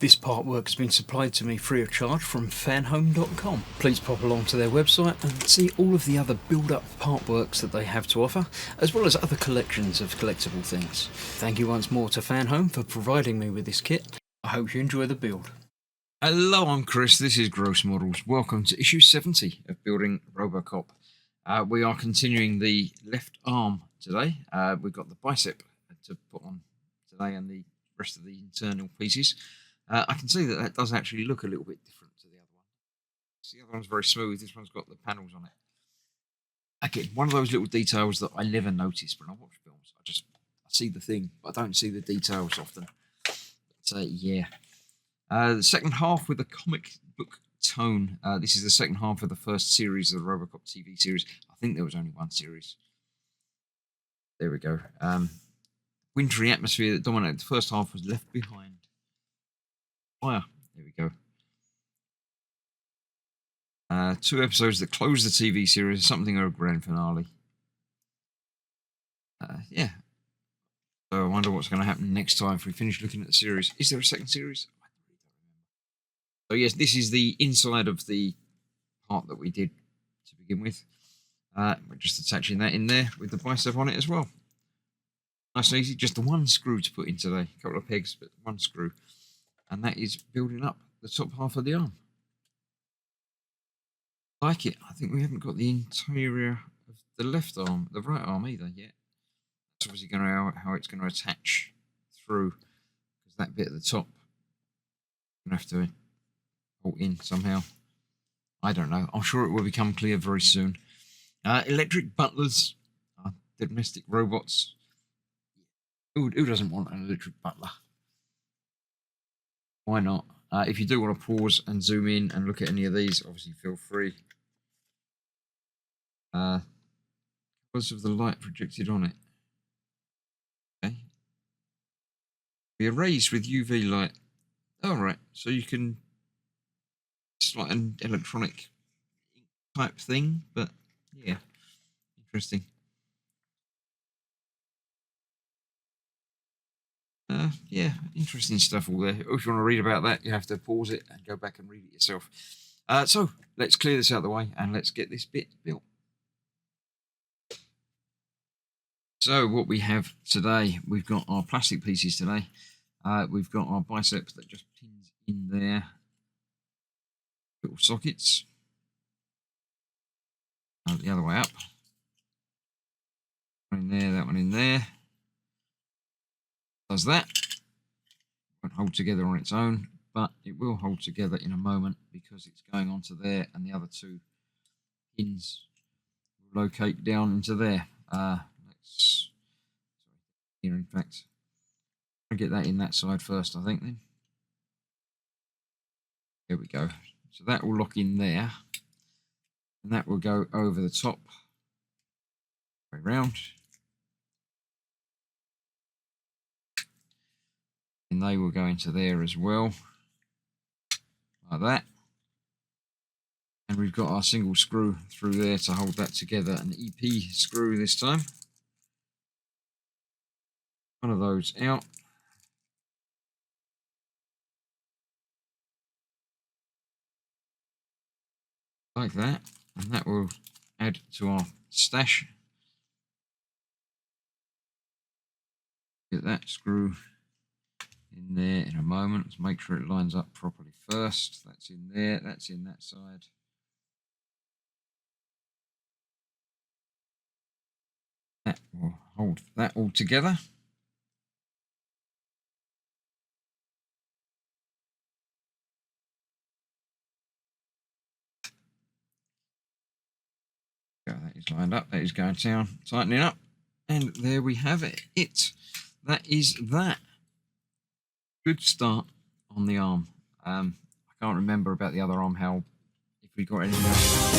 This artwork has been supplied to me free of charge from Fanhome.com. Please pop along to their website and see all of the other build-up artworks that they have to offer, as well as other collections of collectible things. Thank you once more to Fanhome for providing me with this kit. I hope you enjoy the build. Hello, I'm Chris. This is Gross Models. Welcome to issue 70 of Building Robocop. We are continuing the left arm today. We've got the bicep to put on today and the rest of the internal pieces. I can see that does actually look a little bit different to the other one. So the other one's very smooth. This one's got the panels on it. Again, one of those little details that I never notice when I watch films. I see the thing, but I don't see the details often. But, yeah. The second half with a comic book tone. This is the second half of the first series of the Robocop TV series. I think there was only one series. There we go. Wintry atmosphere that dominated the first half was left behind. Fire. There we go. 2 episodes that close the TV series, something of a grand finale. Yeah. So I wonder what's going to happen next time if we finish looking at the series. Is there a second series? I really don't remember. So yes, this is the inside of the part that we did to begin with. We're just attaching that in there with the bicep on it as well. Nice and easy. Just the one screw to put in today. A couple of pegs, but one screw. And that is building up the top half of the arm. Like it. I think we haven't got the interior of the left arm, the right arm either yet. That's obviously going to how it's going to attach through, because that bit at the top, I'm going to have to bolt in somehow. I don't know. I'm sure it will become clear very soon. Electric butlers, domestic robots. Who doesn't want an electric butler? Why not? If you do want to pause and zoom in and look at any of these, obviously feel free. Because of the light projected on it. Okay. Be erased with UV light. Alright, so you can... It's like an electronic type thing, but yeah, interesting. Yeah, interesting stuff all there. If you want to read about that, you have to pause it and go back and read it yourself. So let's clear this out of the way and let's get this bit built. So what we have today, we've got our plastic pieces today. We've got our biceps that just pins in there. Little sockets. The other way up. One in there, that one in there. Does that. Won't hold together on its own, but it will hold together in a moment because it's going onto there and the other 2 pins will locate down into there. Here, in fact, I'll get that in that side first, I think, then. There we go. So that will lock in there, and that will go over the top, way round. And they will go into there as well, like that. And we've got our single screw through there to hold that together, an EP screw this time. One of those out. Like that. And that will add to our stash. Get that screw in there in a moment. Let's make sure it lines up properly first. That's in there, that's in that side. That will hold that all together. That is lined up, that is going down, tightening up, and there we have it. That is that. Good start on the arm. I can't remember about the other arm, if we got anything else.